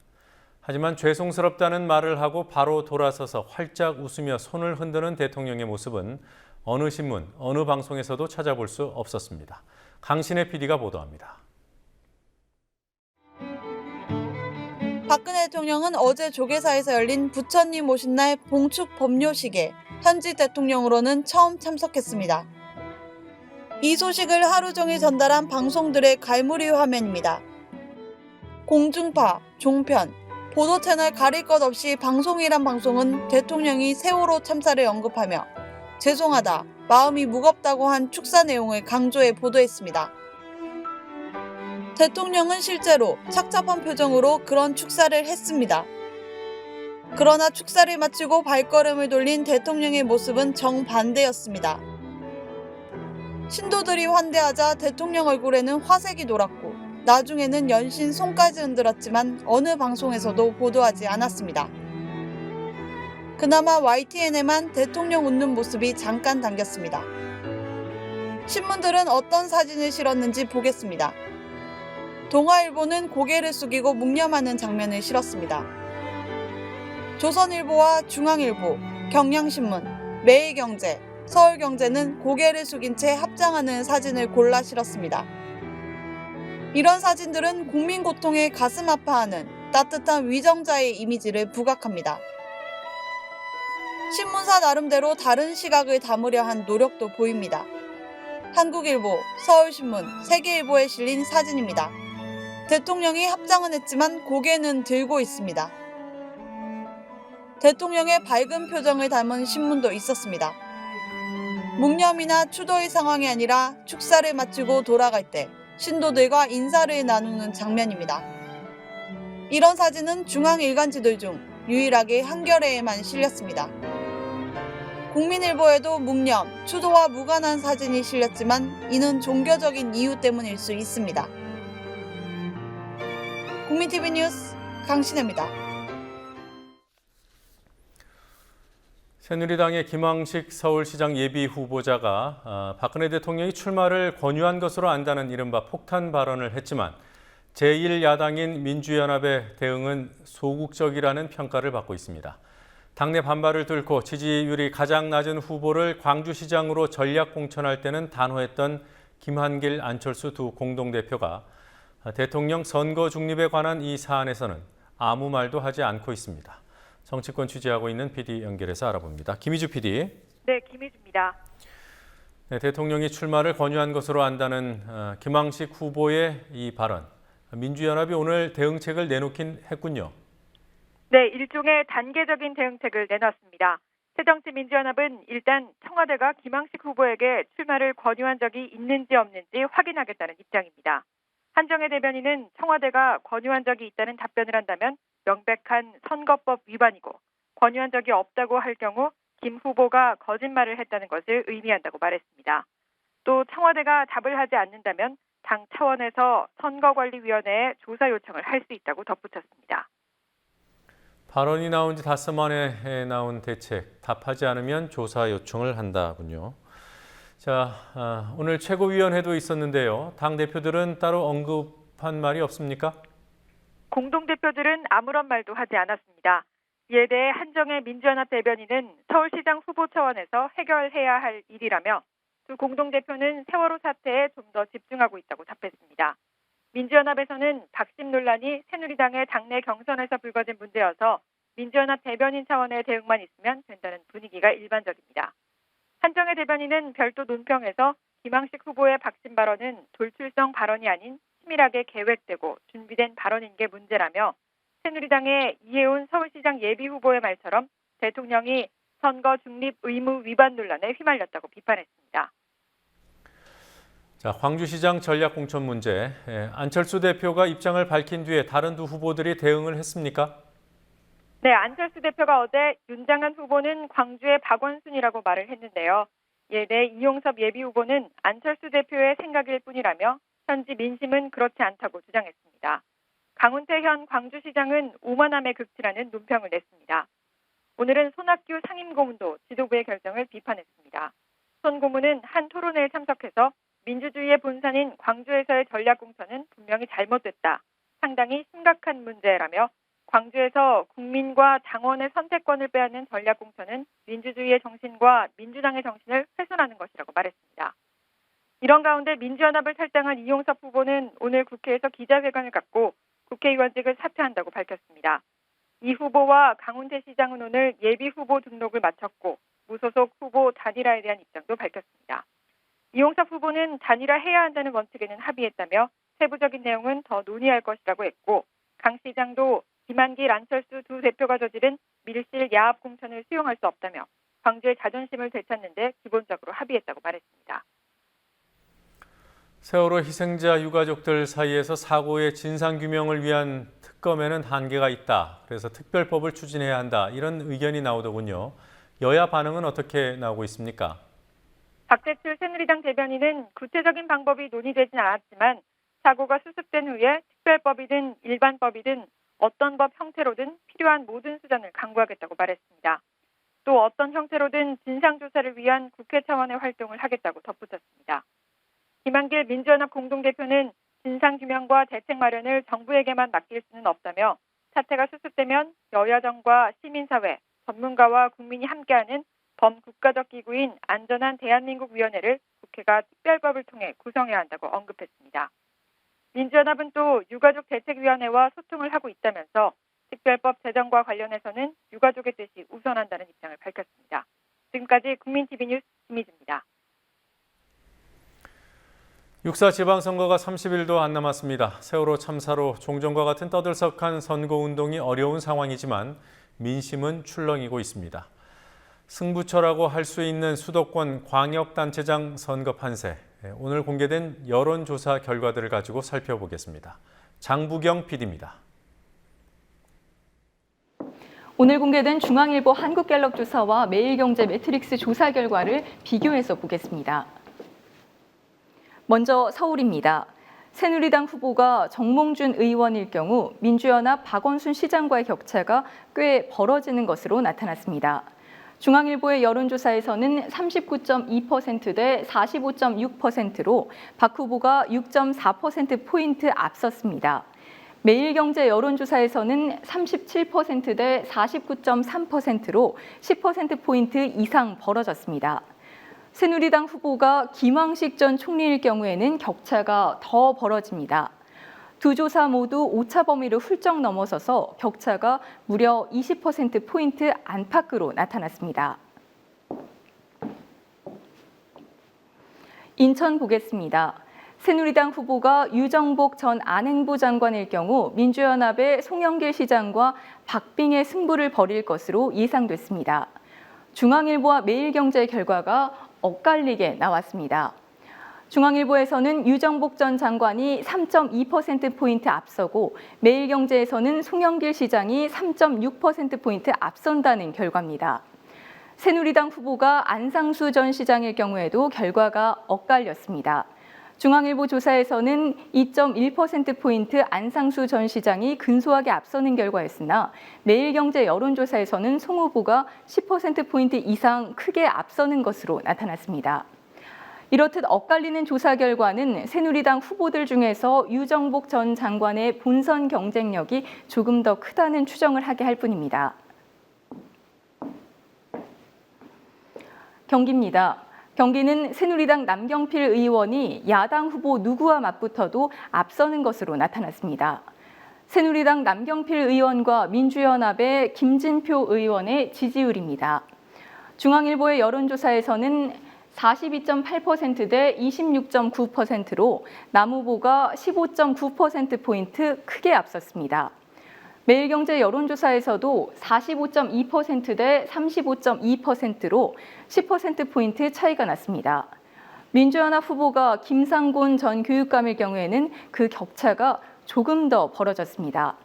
하지만 죄송스럽다는 말을 하고 바로 돌아서서 활짝 웃으며 손을 흔드는 대통령의 모습은 어느 신문, 어느 방송에서도 찾아볼 수 없었습니다. 강신혜 PD가 보도합니다. 박근혜 대통령은 어제 조계사에서 열린 부처님 오신 날 봉축 법요식에 현지 대통령으로는 처음 참석했습니다. 이 소식을 하루 종일 전달한 방송들의 갈무리 화면입니다. 공중파, 종편, 보도 채널 가릴 것 없이 방송이란 방송은 대통령이 세월호 참사를 언급하며 죄송하다, 마음이 무겁다고 한 축사 내용을 강조해 보도했습니다. 대통령은 실제로 착잡한 표정으로 그런 축사를 했습니다. 그러나 축사를 마치고 발걸음을 돌린 대통령의 모습은 정반대였습니다. 신도들이 환대하자 대통령 얼굴에는 화색이 돌았고 나중에는 연신 손까지 흔들었지만 어느 방송에서도 보도하지 않았습니다. 그나마 YTN에만 대통령 웃는 모습이 잠깐 담겼습니다. 신문들은 어떤 사진을 실었는지 보겠습니다. 동아일보는 고개를 숙이고 묵념하는 장면을 실었습니다. 조선일보와 중앙일보, 경향신문, 매일경제, 서울경제는 고개를 숙인 채 합장하는 사진을 골라 실었습니다. 이런 사진들은 국민 고통에 가슴 아파하는 따뜻한 위정자의 이미지를 부각합니다. 신문사 나름대로 다른 시각을 담으려 한 노력도 보입니다. 한국일보, 서울신문, 세계일보에 실린 사진입니다. 대통령이 합장은 했지만 고개는 들고 있습니다. 대통령의 밝은 표정을 담은 신문도 있었습니다. 묵념이나 추도의 상황이 아니라 축사를 마치고 돌아갈 때 신도들과 인사를 나누는 장면입니다. 이런 사진은 중앙 일간지들 중 유일하게 한겨레에만 실렸습니다. 국민일보에도 묵념, 추도와 무관한 사진이 실렸지만 이는 종교적인 이유 때문일 수 있습니다. 국민TV 뉴스 강신혜입니다. 새누리당의 김황식 서울시장 예비 후보자가 박근혜 대통령이 출마를 권유한 것으로 안다는 이른바 폭탄 발언을 했지만 제1야당인 민주연합의 대응은 소극적이라는 평가를 받고 있습니다. 당내 반발을 뚫고 지지율이 가장 낮은 후보를 광주시장으로 전략 공천할 때는 단호했던 김한길, 안철수 두 공동대표가 대통령 선거 중립에 관한 이 사안에서는 아무 말도 하지 않고 있습니다. 정치권 취재하고 있는 PD 연결해서 알아봅니다. 김희주 PD. 네, 김희주입니다. 네, 대통령이 출마를 권유한 것으로 안다는 김황식 후보의 이 발언. 민주연합이 오늘 대응책을 내놓긴 했군요. 네, 일종의 단계적인 대응책을 내놨습니다. 새정치민주연합은 일단 청와대가 김황식 후보에게 출마를 권유한 적이 있는지 없는지 확인하겠다는 입장입니다. 한정혜 대변인은 청와대가 권유한 적이 있다는 답변을 한다면 명백한 선거법 위반이고 권유한 적이 없다고 할 경우 김 후보가 거짓말을 했다는 것을 의미한다고 말했습니다. 또 청와대가 답을 하지 않는다면 당 차원에서 선거관리위원회에 조사 요청을 할 수 있다고 덧붙였습니다. 발언이 나온 지 닷새 만에 나온 대책, 답하지 않으면 조사 요청을 한다군요. 자, 오늘 최고위원회도 있었는데요. 당 대표들은 따로 언급한 말이 없습니까? 공동대표들은 아무런 말도 하지 않았습니다. 이에 대해 한정혜 민주연합 대변인은 서울시장 후보 차원에서 해결해야 할 일이라며 두 공동대표는 세월호 사태에 좀 더 집중하고 있다고 답했습니다. 민주연합에서는 박심 논란이 새누리당의 당내 경선에서 불거진 문제여서 민주연합 대변인 차원의 대응만 있으면 된다는 분위기가 일반적입니다. 한정혜 대변인은 별도 논평에서 김황식 후보의 박심 발언은 돌출성 발언이 아닌 치밀하게 계획되고 준비된 발언인 게 문제라며 새누리당의 이해운 서울시장 예비 후보의 말처럼 대통령이 선거 중립 의무 위반 논란에 휘말렸다고 비판했습니다. 자, 광주시장 전략 공천 문제. 안철수 대표가 입장을 밝힌 뒤에 다른 두 후보들이 대응을 했습니까? 네, 안철수 대표가 어제 윤장한 후보는 광주의 박원순이라고 말을 했는데요. 이에 대해 이용섭 예비후보는 안철수 대표의 생각일 뿐이라며 현지 민심은 그렇지 않다고 주장했습니다. 강훈태 현 광주시장은 오만함에 극치라는 논평을 냈습니다. 오늘은 손학규 상임고문도 지도부의 결정을 비판했습니다. 손 고문은 한 토론회에 참석해서 민주주의의 본산인 광주에서의 전략 공천은 분명히 잘못됐다. 상당히 심각한 문제라며 광주에서 국민과 당원의 선택권을 빼앗는 전략 공천은 민주주의의 정신과 민주당의 정신을 훼손하는 것이라고 말했습니다. 이런 가운데 민주연합을 탈당한 이용섭 후보는 오늘 국회에서 기자회견을 갖고 국회의원직을 사퇴한다고 밝혔습니다. 이 후보와 강훈태 시장은 오늘 예비 후보 등록을 마쳤고 무소속 후보 단일화에 대한 입장도 밝혔습니다. 이용섭 후보는 단일화해야 한다는 원칙에는 합의했다며 세부적인 내용은 더 논의할 것이라고 했고 강 시장도 김한길, 안철수 두 대표가 저지른 밀실 야합 공천을 수용할 수 없다며 광주의 자존심을 되찾는 데 기본적으로 합의했다고 말했습니다. 세월호 희생자 유가족들 사이에서 사고의 진상규명을 위한 특검에는 한계가 있다. 그래서 특별법을 추진해야 한다. 이런 의견이 나오더군요. 여야 반응은 어떻게 나오고 있습니까? 박재출 새누리당 대변인은 구체적인 방법이 논의되진 않았지만 사고가 수습된 후에 특별법이든 일반법이든 어떤 법 형태로든 필요한 모든 수단을 강구하겠다고 말했습니다. 또 어떤 형태로든 진상조사를 위한 국회 차원의 활동을 하겠다고 덧붙였습니다. 김한길 민주연합 공동대표는 진상규명과 대책 마련을 정부에게만 맡길 수는 없다며 사태가 수습되면 여야정과 시민사회, 전문가와 국민이 함께하는 범국가적 기구인 안전한 대한민국위원회를 국회가 특별법을 통해 구성해야 한다고 언급했습니다. 민주연합은 또 유가족 대책위원회와 소통을 하고 있다면서 특별법 제정과 관련해서는 유가족의 뜻이 우선한다는 입장을 밝혔습니다. 지금까지 국민TV 뉴스 김희주입니다. 6.4 지방선거가 30일도 안 남았습니다. 세월호 참사로 종전과 같은 떠들썩한 선거운동이 어려운 상황이지만 민심은 출렁이고 있습니다. 승부처라고 할 수 있는 수도권 광역단체장 선거 판세. 오늘 공개된 여론조사 결과들을 가지고 살펴보겠습니다. 장부경 PD입니다. 오늘 공개된 중앙일보 한국갤럽 조사와 매일경제 매트릭스 조사 결과를 비교해서 보겠습니다. 먼저 서울입니다. 새누리당 후보가 정몽준 의원일 경우 민주연합 박원순 시장과의 격차가 꽤 벌어지는 것으로 나타났습니다. 중앙일보의 여론조사에서는 39.2% 대 45.6%로 박 후보가 6.4%포인트 앞섰습니다. 매일경제 여론조사에서는 37% 대 49.3%로 10%포인트 이상 벌어졌습니다. 새누리당 후보가 김황식 전 총리일 경우에는 격차가 더 벌어집니다. 두 조사 모두 오차 범위를 훌쩍 넘어서서 격차가 무려 20%포인트 안팎으로 나타났습니다. 인천 보겠습니다. 새누리당 후보가 유정복 전 안행부 장관일 경우 민주연합의 송영길 시장과 박빙의 승부를 벌일 것으로 예상됐습니다. 중앙일보와 매일경제 결과가 엇갈리게 나왔습니다. 중앙일보에서는 유정복 전 장관이 3.2%포인트 앞서고 매일경제에서는 송영길 시장이 3.6%포인트 앞선다는 결과입니다. 새누리당 후보가 안상수 전 시장일 경우에도 결과가 엇갈렸습니다. 중앙일보 조사에서는 2.1%포인트 안상수 전 시장이 근소하게 앞서는 결과였으나 매일경제 여론조사에서는 송 후보가 10%포인트 이상 크게 앞서는 것으로 나타났습니다. 이렇듯 엇갈리는 조사 결과는 새누리당 후보들 중에서 유정복 전 장관의 본선 경쟁력이 조금 더 크다는 추정을 하게 할 뿐입니다. 경기입니다. 경기는 새누리당 남경필 의원이 야당 후보 누구와 맞붙어도 앞서는 것으로 나타났습니다. 새누리당 남경필 의원과 민주연합의 김진표 의원의 지지율입니다. 중앙일보의 여론조사에서는 42.8% 대 26.9%로 남 후보가 15.9%포인트 크게 앞섰습니다. 매일경제 여론조사에서도 45.2% 대 35.2%로 10%포인트 차이가 났습니다. 민주연합 후보가 김상곤 전 교육감일 경우에는 그 격차가 조금 더 벌어졌습니다.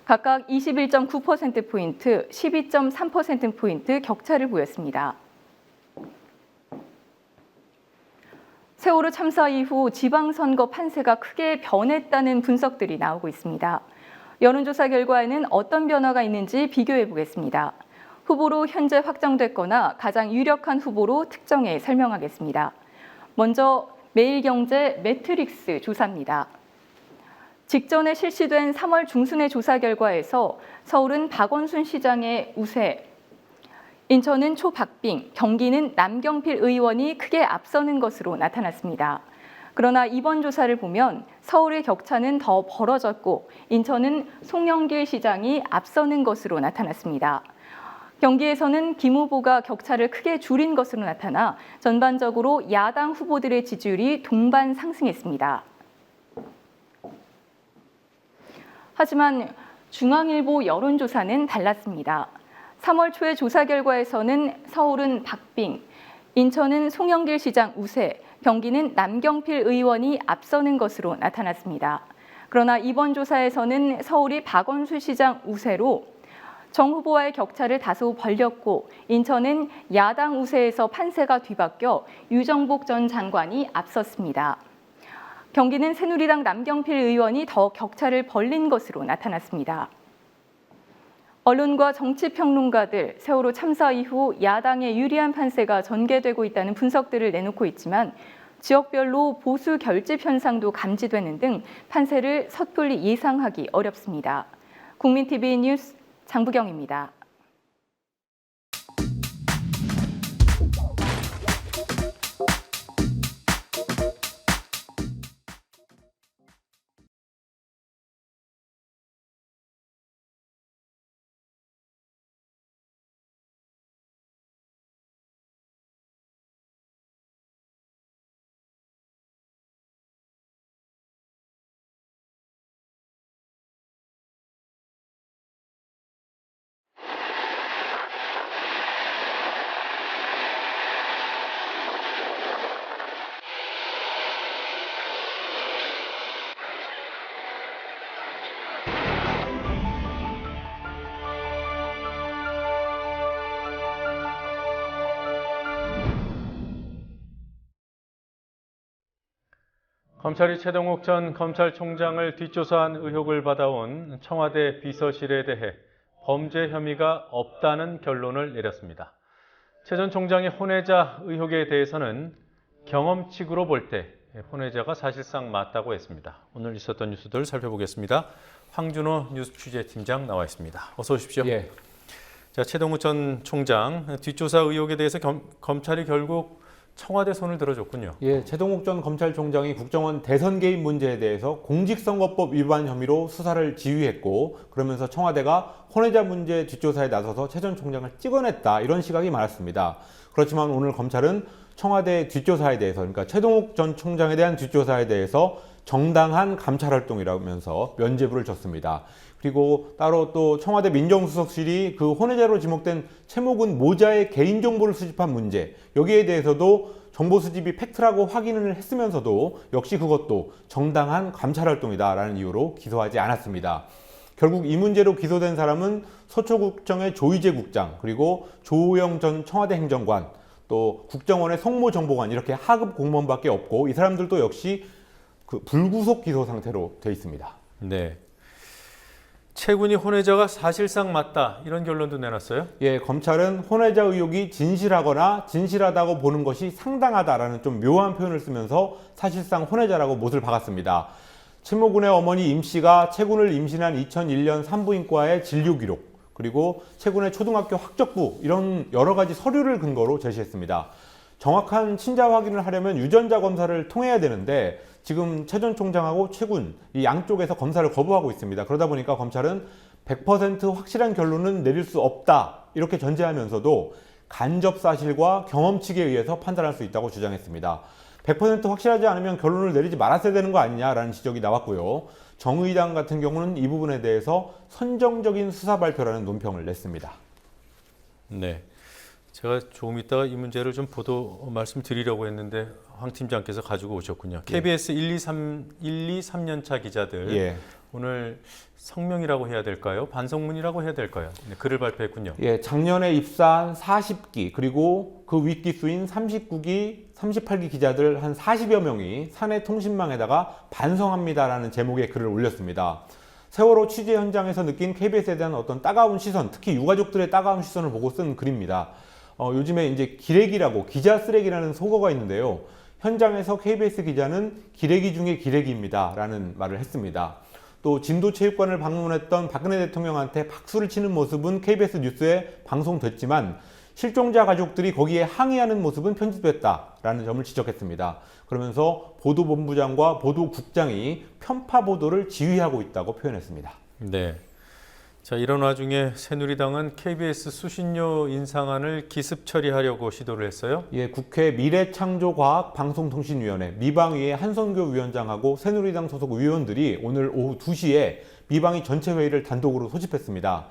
각각 21.9%포인트, 12.3%포인트 격차를 보였습니다. 세월호 참사 이후 지방선거 판세가 크게 변했다는 분석들이 나오고 있습니다. 여론조사 결과에는 어떤 변화가 있는지 비교해 보겠습니다. 후보로 현재 확정됐거나 가장 유력한 후보로 특정해 설명하겠습니다. 먼저 매일경제 매트릭스 조사입니다. 직전에 실시된 3월 중순의 조사 결과에서 서울은 박원순 시장의 우세, 인천은 초박빙, 경기는 남경필 의원이 크게 앞서는 것으로 나타났습니다. 그러나 이번 조사를 보면 서울의 격차는 더 벌어졌고 인천은 송영길 시장이 앞서는 것으로 나타났습니다. 경기에서는 김 후보가 격차를 크게 줄인 것으로 나타나 전반적으로 야당 후보들의 지지율이 동반 상승했습니다. 하지만 중앙일보 여론조사는 달랐습니다. 3월 초의 조사 결과에서는 서울은 박빙, 인천은 송영길 시장 우세, 경기는 남경필 의원이 앞서는 것으로 나타났습니다. 그러나 이번 조사에서는 서울이 박원순 시장 우세로 정 후보와의 격차를 다소 벌렸고 인천은 야당 우세에서 판세가 뒤바뀌어 유정복 전 장관이 앞섰습니다. 경기는 새누리당 남경필 의원이 더 격차를 벌린 것으로 나타났습니다. 언론과 정치평론가들, 세월호 참사 이후 야당의 유리한 판세가 전개되고 있다는 분석들을 내놓고 있지만 지역별로 보수 결집 현상도 감지되는 등 판세를 섣불리 예상하기 어렵습니다. 국민TV 뉴스 장부경입니다. 검찰이 최동욱 전 검찰총장을 뒷조사한 의혹을 받아온 청와대 비서실에 대해 범죄 혐의가 없다는 결론을 내렸습니다. 최 전 총장의 혼외자 의혹에 대해서는 경험칙으로 볼 때 혼외자가 사실상 맞다고 했습니다. 오늘 있었던 뉴스들 살펴보겠습니다. 황준호 뉴스 취재팀장 나와 있습니다. 어서 오십시오. 예. 자, 최동욱 전 총장 뒷조사 의혹에 대해서 검찰이 결국 청와대 손을 들어줬군요. 예, 최동욱 전 검찰총장이 국정원 대선 개입 문제에 대해서 공직선거법 위반 혐의로 수사를 지휘했고 그러면서 청와대가 혼외자 문제 뒷조사에 나서서 최 전 총장을 찍어냈다 이런 시각이 많았습니다. 그렇지만 오늘 검찰은 청와대 뒷조사에 대해서 그러니까 최동욱 전 총장에 대한 뒷조사에 대해서 정당한 감찰활동이라면서 면죄부를 줬습니다. 그리고 따로 또 청와대 민정수석실이 그 혼외자로 지목된 최목은 모자의 개인정보를 수집한 문제 여기에 대해서도 정보 수집이 팩트라고 확인을 했으면서도 역시 그것도 정당한 감찰활동이다라는 이유로 기소하지 않았습니다. 결국 이 문제로 기소된 사람은 서초구청의 조희재 국장 그리고 조호영 전 청와대 행정관 또 국정원의 성모정보관 이렇게 하급 공무원밖에 없고 이 사람들도 역시 그 불구속 기소 상태로 돼 있습니다. 네. 최군이 혼외자가 사실상 맞다 이런 결론도 내놨어요? 예, 검찰은 혼외자 의혹이 진실하거나 진실하다고 보는 것이 상당하다라는 좀 묘한 표현을 쓰면서 사실상 혼외자라고 못을 박았습니다. 최모군의 어머니 임 씨가 최군을 임신한 2001년 산부인과의 진료 기록 그리고 최군의 초등학교 학적부 이런 여러 가지 서류를 근거로 제시했습니다. 정확한 친자 확인을 하려면 유전자 검사를 통해야 되는데 지금 최 전 총장하고 최군 이 양쪽에서 검사를 거부하고 있습니다. 그러다 보니까 검찰은 100% 확실한 결론은 내릴 수 없다 이렇게 전제하면서도 간접 사실과 경험칙에 의해서 판단할 수 있다고 주장했습니다. 100% 확실하지 않으면 결론을 내리지 말았어야 되는 거 아니냐라는 지적이 나왔고요. 정의당 같은 경우는 이 부분에 대해서 선정적인 수사 발표라는 논평을 냈습니다. 네. 제가 조금 이따가 이 문제를 좀 보도 말씀드리려고 했는데 황 팀장께서 가지고 오셨군요. KBS 1, 2, 3년차 기자들 예. 오늘 성명이라고 해야 될까요? 반성문이라고 해야 될까요? 네, 글을 발표했군요. 예, 작년에 입사한 40기 그리고 그 윗기수인 39기, 38기 기자들 한 40여 명이 사내 통신망에다가 반성합니다라는 제목의 글을 올렸습니다. 세월호 취재 현장에서 느낀 KBS에 대한 어떤 따가운 시선, 특히 유가족들의 따가운 시선을 보고 쓴 글입니다. 요즘에 이제 기레기라고 기자 쓰레기라는 속어가 있는데요. 현장에서 KBS 기자는 기레기 중에 기레기입니다라는 말을 했습니다. 또 진도체육관을 방문했던 박근혜 대통령한테 박수를 치는 모습은 KBS 뉴스에 방송됐지만 실종자 가족들이 거기에 항의하는 모습은 편집됐다라는 점을 지적했습니다. 그러면서 보도본부장과 보도국장이 편파 보도를 지휘하고 있다고 표현했습니다. 네. 자, 이런 와중에 새누리당은 KBS 수신료 인상안을 기습 처리하려고 시도를 했어요. 예, 국회 미래창조과학방송통신위원회 미방위의 한선교 위원장하고 새누리당 소속 의원들이 오늘 오후 2시에 미방위 전체 회의를 단독으로 소집했습니다.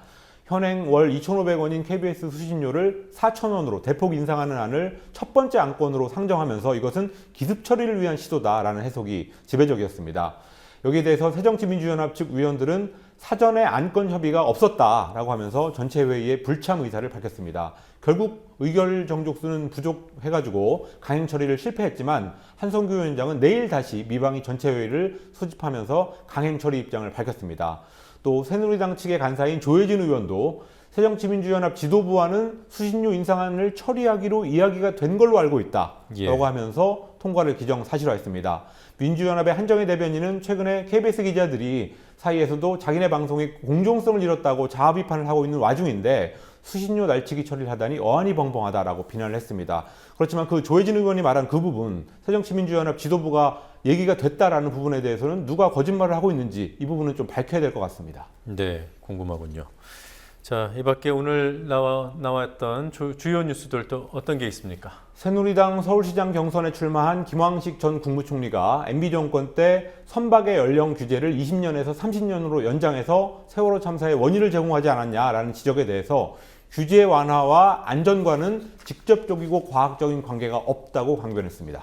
현행 월 2,500원인 KBS 수신료를 4,000원으로 대폭 인상하는 안을 첫 번째 안건으로 상정하면서 이것은 기습 처리를 위한 시도다라는 해석이 지배적이었습니다. 여기에 대해서 새정치민주연합 측 위원들은 사전에 안건 협의가 없었다라고 하면서 전체 회의에 불참 의사를 밝혔습니다. 결국 의결 정족수는 부족해가지고 강행 처리를 실패했지만 한성규 위원장은 내일 다시 미방위 전체 회의를 소집하면서 강행 처리 입장을 밝혔습니다. 또 새누리당 측의 간사인 조혜진 의원도 새정치민주연합 지도부와는 수신료 인상안을 처리하기로 이야기가 된 걸로 알고 있다라고 하면서 통과를 기정사실화했습니다. 민주연합의 한정희 대변인은 최근에 KBS 기자들이 사이에서도 자기네 방송이 공정성을 잃었다고 자아 비판을 하고 있는 와중인데 수신료 날치기 처리를 하다니 어안이 벙벙하다라고 비난을 했습니다. 그렇지만 그 조혜진 의원이 말한 그 부분, 새정치민주연합 지도부가 얘기가 됐다라는 부분에 대해서는 누가 거짓말을 하고 있는지 이 부분은 좀 밝혀야 될 것 같습니다. 네, 궁금하군요. 자, 이 밖에 오늘 나왔던 주요 뉴스들 또 어떤 게 있습니까? 새누리당 서울시장 경선에 출마한 김황식 전 국무총리가 MB정권 때 선박의 연령 규제를 20년에서 30년으로 연장해서 세월호 참사의 원인을 제공하지 않았냐라는 지적에 대해서 규제 완화와 안전과는 직접적이고 과학적인 관계가 없다고 강변했습니다.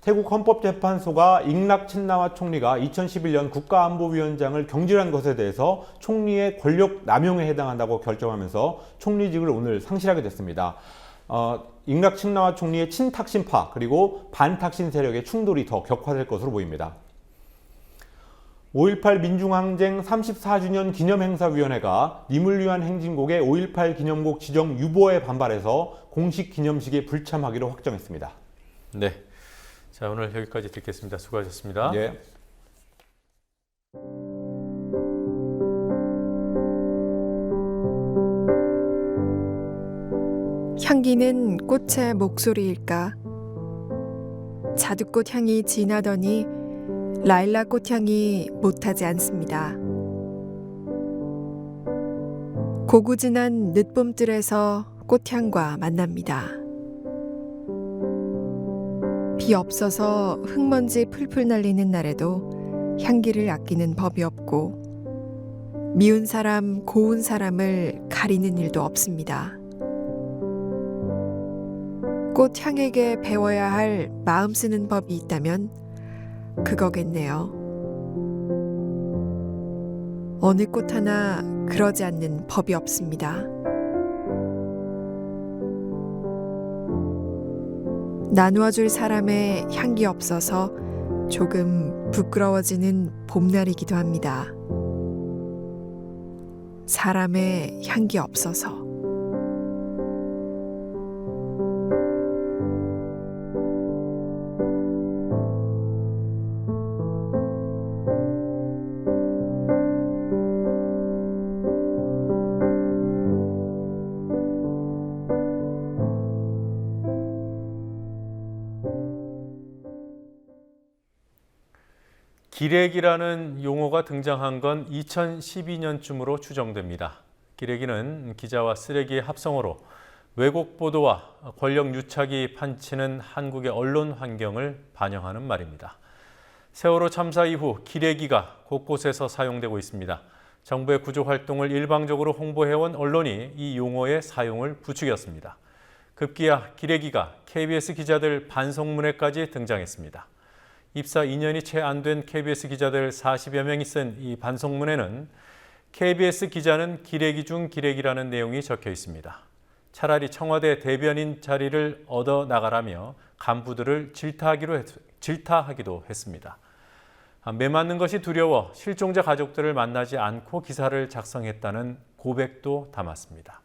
태국 헌법재판소가 잉락 친나와 총리가 2011년 국가안보위원장을 경질한 것에 대해서 총리의 권력 남용에 해당한다고 결정하면서 총리직을 오늘 상실하게 됐습니다. 잉락 친나와 총리의 친탁신파 그리고 반탁신 세력의 충돌이 더 격화될 것으로 보입니다. 5.18 민중항쟁 34주년 기념행사위원회가 님을 위한 행진곡의 5.18 기념곡 지정 유보에 반발해서 공식 기념식에 불참하기로 확정했습니다. 네. 자, 오늘 여기까지 듣겠습니다. 수고하셨습니다. 예. 향기는 꽃의 목소리일까? 자두꽃 향이 진하더니 라일락 꽃향이 못하지 않습니다. 고구진한 늦봄들에서 꽃향과 만납니다. 비 없어서 흙먼지 풀풀 날리는 날에도 향기를 아끼는 법이 없고 미운 사람, 고운 사람을 가리는 일도 없습니다. 꽃향에게 배워야 할 마음 쓰는 법이 있다면 그거겠네요. 어느 꽃 하나 그러지 않는 법이 없습니다. 나누어줄 사람의 향기 없어서 조금 부끄러워지는 봄날이기도 합니다. 사람의 향기 없어서. 기레기라는 용어가 등장한 건 2012년쯤으로 추정됩니다. 기레기는 기자와 쓰레기의 합성어로 왜곡 보도와 권력 유착이 판치는 한국의 언론 환경을 반영하는 말입니다. 세월호 참사 이후 기레기가 곳곳에서 사용되고 있습니다. 정부의 구조 활동을 일방적으로 홍보해온 언론이 이 용어의 사용을 부추겼습니다. 급기야 기레기가 KBS 기자들 반성문에까지 등장했습니다. 입사 2년이 채 안 된 KBS 기자들 40여 명이 쓴 이 반성문에는 KBS 기자는 기레기 중 기레기라는 내용이 적혀 있습니다. 차라리 청와대 대변인 자리를 얻어 나가라며 간부들을 질타하기도 했습니다. 매맞는 것이 두려워 실종자 가족들을 만나지 않고 기사를 작성했다는 고백도 담았습니다.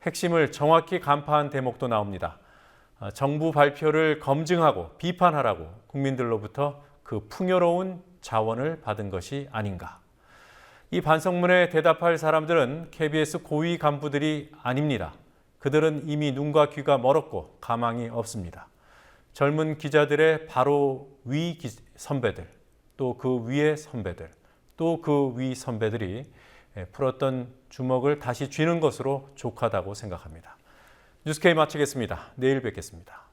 핵심을 정확히 간파한 대목도 나옵니다. 정부 발표를 검증하고 비판하라고 국민들로부터 그 풍요로운 자원을 받은 것이 아닌가. 이 반성문에 대답할 사람들은 KBS 고위 간부들이 아닙니다. 그들은 이미 눈과 귀가 멀었고 가망이 없습니다. 젊은 기자들의 바로 위 선배들, 또 그 위의 선배들, 또 그 위 선배들이 풀었던 주먹을 다시 쥐는 것으로 족하다고 생각합니다. 뉴스K 마치겠습니다. 내일 뵙겠습니다.